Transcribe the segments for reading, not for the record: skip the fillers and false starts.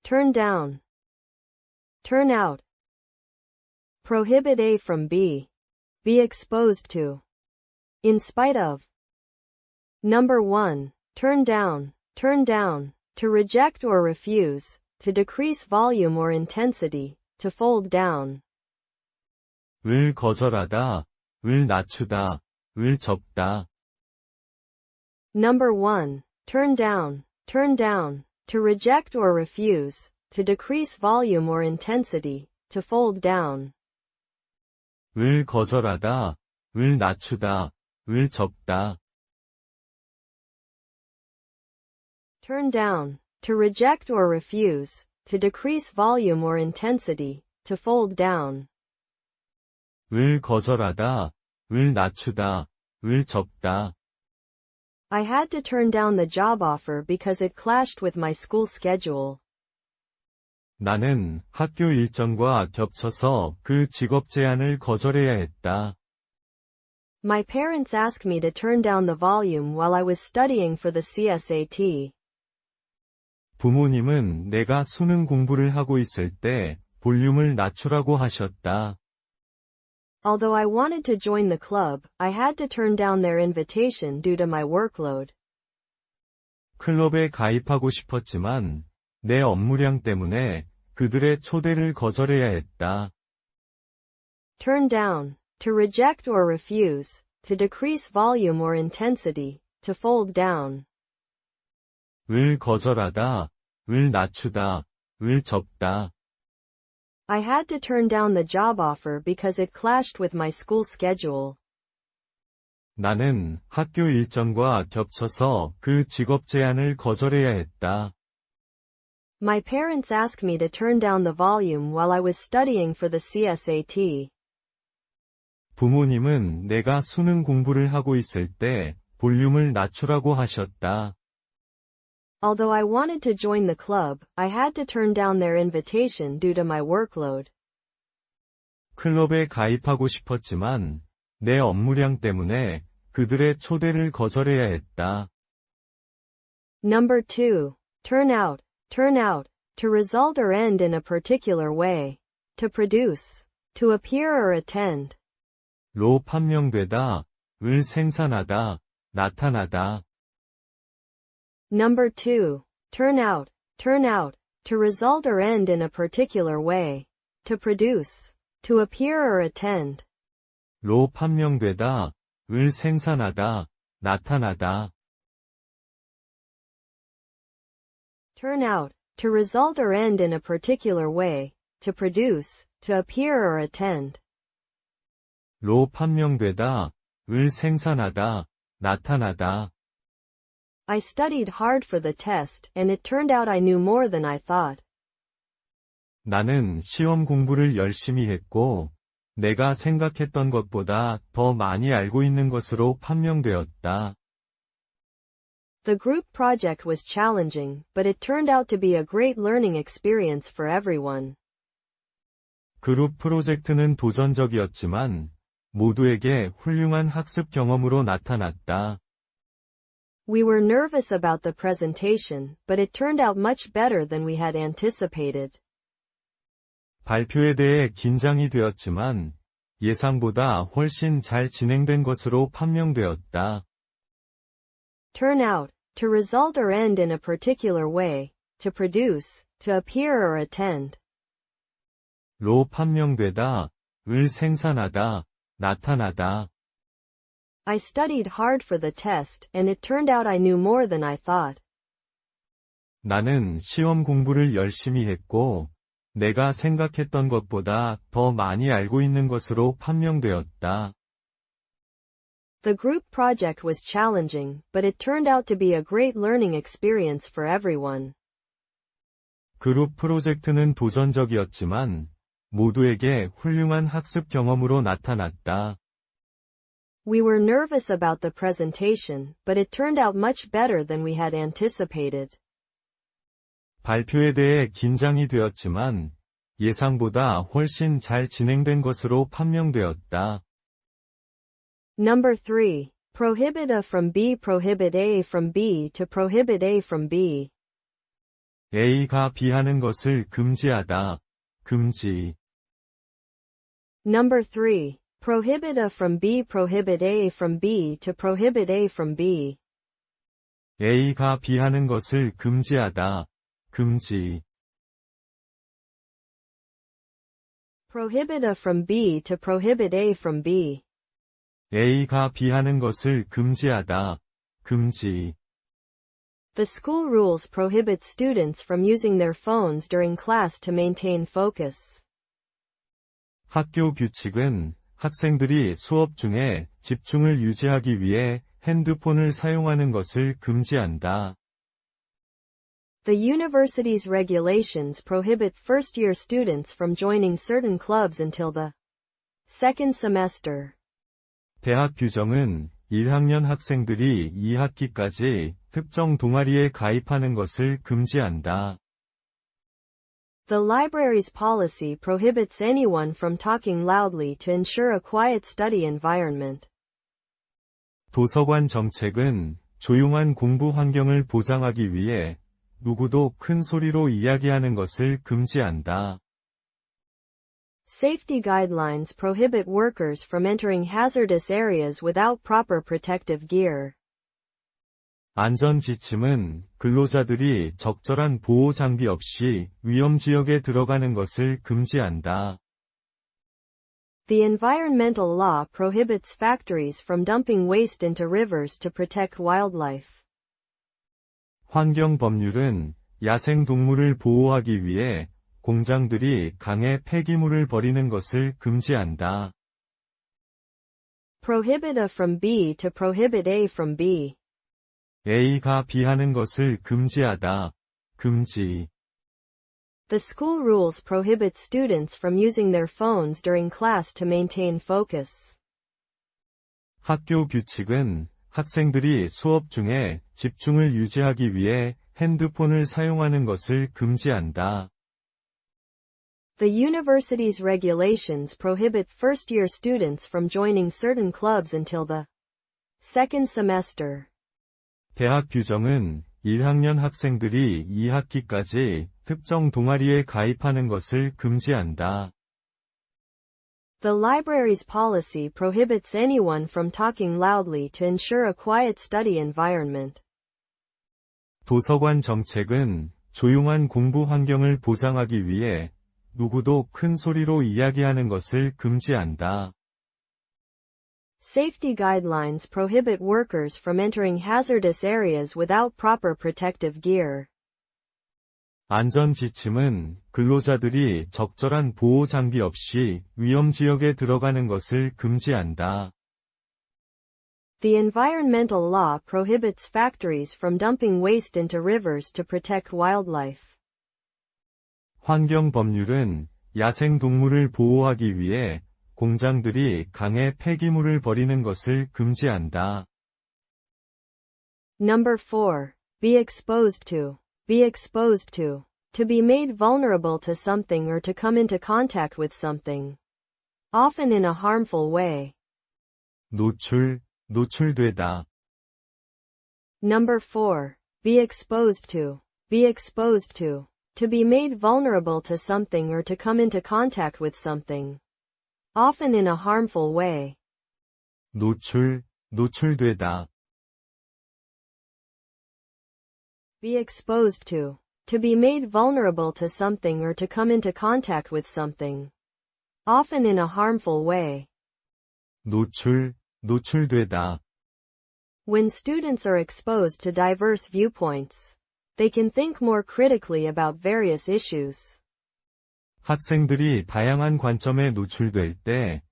turn down, turn out. Prohibit A from B. Be exposed to. In spite of. Number 1. Turn down, to reject or refuse, to decrease volume or intensity, to fold down. 을 거절하다, 을 낮추다, 을 접다. Number 1. Turn down, to reject or refuse, to decrease volume or intensity, to fold down. 을 거절하다, 을 낮추다, 을 접다. Turn down, to reject or refuse, to decrease volume or intensity, to fold down. 을 거절하다, 을 낮추다, 을 접다. I had to turn down the job offer because it clashed with my school schedule. 나는 학교 일정과 겹쳐서 그 직업 제안을 거절해야 했다. My parents asked me to turn down the volume while I was studying for the CSAT. 부모님은 내가 수능 공부를 하고 있을 때 볼륨을 낮추라고 하셨다. Although I wanted to join the club, I had to turn down their invitation due to my workload. 클럽에 가입하고 싶었지만 내 업무량 때문에 그들의 초대를 거절해야 했다. Turn down, to reject or refuse, to decrease volume or intensity, to fold down. 을 거절하다, 을 낮추다, 을 접다. I had to turn down the job offer because it clashed with my school schedule. 나는 학교 일정과 겹쳐서 그 직업 제안을 거절해야 했다. My parents asked me to turn down the volume while I was studying for the CSAT. 부모님은 내가 수능 공부를 하고 있을 때 볼륨을 낮추라고 하셨다. Although I wanted to join the club, I had to turn down their invitation due to my workload. 클럽에 가입하고 싶었지만 내 업무량 때문에 그들의 초대를 거절해야 했다. Number 2. Turn out, to result or end in a particular way, to produce, to appear or attend. 로 판명되다, 을 생산하다, 나타나다. Number 2. Turn out, to result or end in a particular way, to produce, to appear or attend. 로 판명되다, 을 생산하다, 나타나다. Turn out, to result or end in a particular way, to produce, to appear or attend. 로 판명되다, 을 생산하다, 나타나다. I studied hard for the test, and it turned out I knew more than I thought. 나는 시험 공부를 열심히 했고, 내가 생각했던 것보다 더 많이 알고 있는 것으로 판명되었다. The group project was challenging, but it turned out to be a great learning experience for everyone. 그룹 프로젝트는 도전적이었지만, 모두에게 훌륭한 학습 경험으로 나타났다. We were nervous about the presentation, but it turned out much better than we had anticipated. 발표에 대해 긴장이 되었지만, 예상보다 훨씬 잘 진행된 것으로 판명되었다. Turn out, to result or end in a particular way, to produce, to appear or attend. 로 판명되다, 을 생산하다, 나타나다. I studied hard for the test, and it turned out I knew more than I thought. 나는 시험 공부를 열심히 했고, 내가 생각했던 것보다 더 많이 알고 있는 것으로 판명되었다. The group project was challenging, but it turned out to be a great learning experience for everyone. 그룹 프로젝트는 도전적이었지만, 모두에게 훌륭한 학습 경험으로 나타났다. We were nervous about the presentation, but it turned out much better than we had anticipated. 발표에 대해 긴장이 되었지만, 예상보다 훨씬 잘 진행된 것으로 판명되었다. Number 3. Prohibit A from B. Prohibit A from B. To prohibit A from B. A가 B하는 것을 금지하다. 금지. Number 3. Prohibit A from B. Prohibit A from B to prohibit A from B. A가 B하는 것을 금지하다. 금지. Prohibit A from B to prohibit A from B. A가 B하는 것을 금지하다. 금지. The school rules prohibit students from using their phones during class to maintain focus. 학교 규칙은 학생들이 수업 중에 집중을 유지하기 위해 핸드폰을 사용하는 것을 금지한다. The university's regulations prohibit first-year students from joining certain clubs until the second semester. 대학 규정은 1학년 학생들이 2학기까지 특정 동아리에 가입하는 것을 금지한다. The library's policy prohibits anyone from talking loudly to ensure a quiet study environment. 도서관 정책은 조용한 공부 환경을 보장하기 위해 누구도 큰 소리로 이야기하는 것을 금지한다. Safety guidelines prohibit workers from entering hazardous areas without proper protective gear. 안전 지침은 근로자들이 적절한 보호 장비 없이 위험 지역에 들어가는 것을 금지한다. The environmental law prohibits factories from dumping waste into rivers to protect wildlife. 환경 법률은 야생 동물을 보호하기 위해 공장들이 강에 폐기물을 버리는 것을 금지한다. Prohibit A from B to prohibit A from B. A가 B하는 것을 금지하다. 금지. The school rules prohibit students from using their phones during class to maintain focus. 학교 규칙은 학생들이 수업 중에 집중을 유지하기 위해 핸드폰을 사용하는 것을 금지한다. The university's regulations prohibit first-year students from joining certain clubs until the second semester. 대학 규정은 1학년 학생들이 2학기까지 특정 동아리에 가입하는 것을 금지한다. The library's policy prohibits anyone from talking loudly to ensure a quiet study environment. 도서관 정책은 조용한 공부 환경을 보장하기 위해 누구도 큰 소리로 이야기하는 것을 금지한다. Safety guidelines prohibit workers from entering hazardous areas without proper protective gear. 안전 지침은 근로자들이 적절한 보호 장비 없이 위험 지역에 들어가는 것을 금지한다. The environmental law prohibits factories from dumping waste into rivers to protect wildlife. 환경 법률은 야생 동물을 보호하기 위해 공장들이 강에 폐기물을 버리는 것을 금지한다. Number 4. Be exposed to. Be exposed to. To be made vulnerable to something or to come into contact with something. Often in a harmful way. 노출되다. Number 4. Be exposed to. Be exposed to. To be made vulnerable to something or to come into contact with something. Often in a harmful way. 노출되다. Be exposed to. To be made vulnerable to something or to come into contact with something. Often in a harmful way. 노출되다. When students are exposed to diverse viewpoints, they can think more critically about various issues. 학생들이 다양한 관점에 노출될 때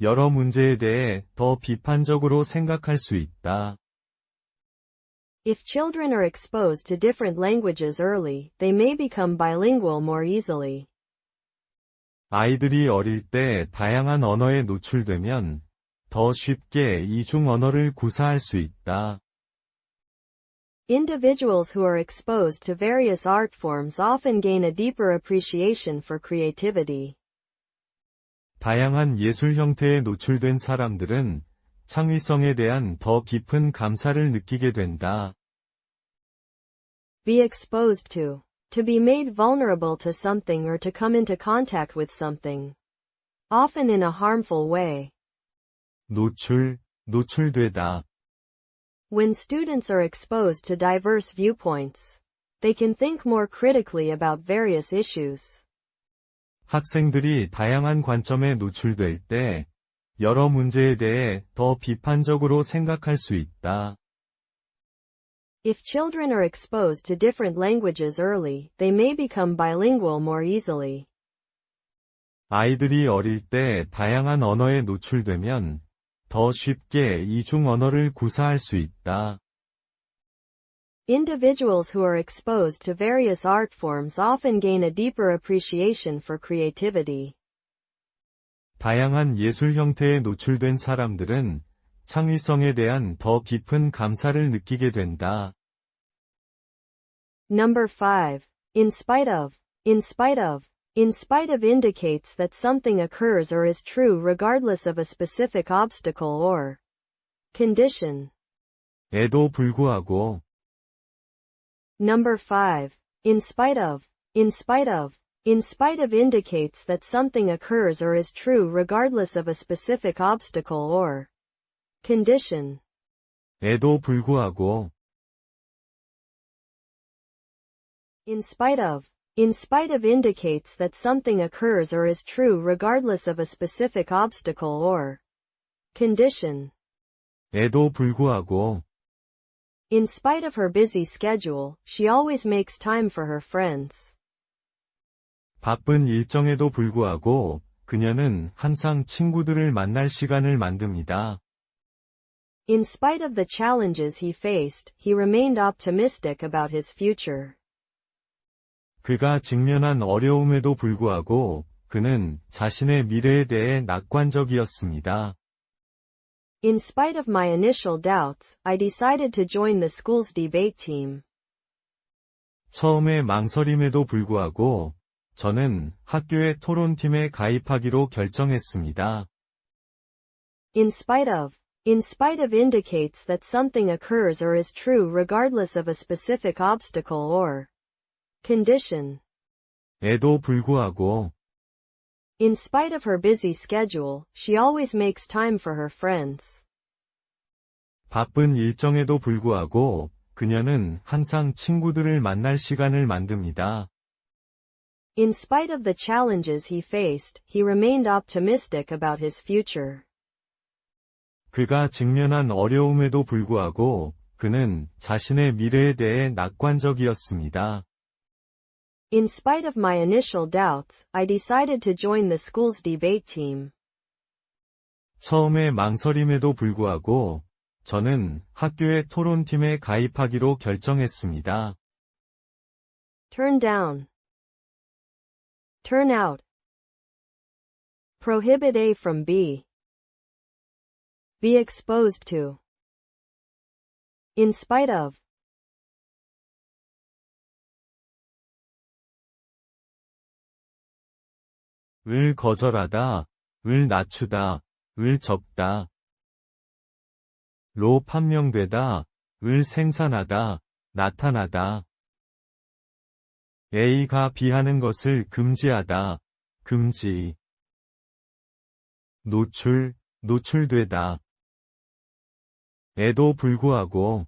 여러 문제에 대해 더 비판적으로 생각할 수 있다. If children are exposed to different languages early, they may become bilingual more easily. 아이들이 어릴 때 다양한 언어에 노출되면 더 쉽게 이중 언어를 구사할 수 있다. Individuals who are exposed to various art forms often gain a deeper appreciation for creativity. 다양한 예술 형태에 노출된 사람들은 창의성에 대한 더 깊은 감사를 느끼게 된다. Be exposed to. To be made vulnerable to something or to come into contact with something. Often in a harmful way. 노출되다. When students are exposed to diverse viewpoints, they can think more critically about various issues. 학생들이 다양한 관점에 노출될 때, 여러 문제에 대해 더 비판적으로 생각할 수 있다. If children are exposed to different languages early, they may become bilingual more easily. 아이들이 어릴 때 다양한 언어에 노출되면 더 쉽게 이중 언어를 구사할 수 있다. Individuals who are exposed to various art forms often gain a deeper appreciation for creativity. 다양한 예술 형태에 노출된 사람들은 창의성에 대한 더 깊은 감사를 느끼게 된다. Number 5. In spite of. In spite of. In spite of indicates that something occurs or is true regardless of a specific obstacle or condition. 에도 불구하고. Number 5. In spite of. In spite of. In spite of indicates that something occurs or is true regardless of a specific obstacle or condition. 에도 불구하고. In spite of. In spite of indicates that something occurs or is true regardless of a specific obstacle or condition. 에도 불구하고. In spite of her busy schedule, she always makes time for her friends. 바쁜 일정에도 불구하고 그녀는 항상 친구들을 만날 시간을 만듭니다. In spite of the challenges he faced, he remained optimistic about his future. 그가 직면한 어려움에도 불구하고 그는 자신의 미래에 대해 낙관적이었습니다. In spite of my initial doubts, I decided to join the school's debate team. 처음에 망설임에도 불구하고 저는 학교의 토론팀에 가입하기로 결정했습니다. In spite of indicates that something occurs or is true regardless of a specific obstacle or condition. 에도 불구하고. In spite of her busy schedule, she always makes time for her friends. 바쁜 일정에도 불구하고 그녀는 항상 친구들을 만날 시간을 만듭니다. In spite of the challenges he faced, he remained optimistic about his future. 그가 직면한 어려움에도 불구하고 그는 자신의 미래에 대해 낙관적이었습니다. In spite of my initial doubts, I decided to join the school's debate team. 처음에 망설임에도 불구하고 저는 학교의 토론팀에 가입하기로 결정했습니다. Turn down. Turn out. Prohibit A from B. Be exposed to. In spite of. 을 거절하다, 을 낮추다, 을 접다. 로 판명되다, 을 생산하다, 나타나다. A가 B하는 것을 금지하다, 금지. 노출되다. 에도 불구하고.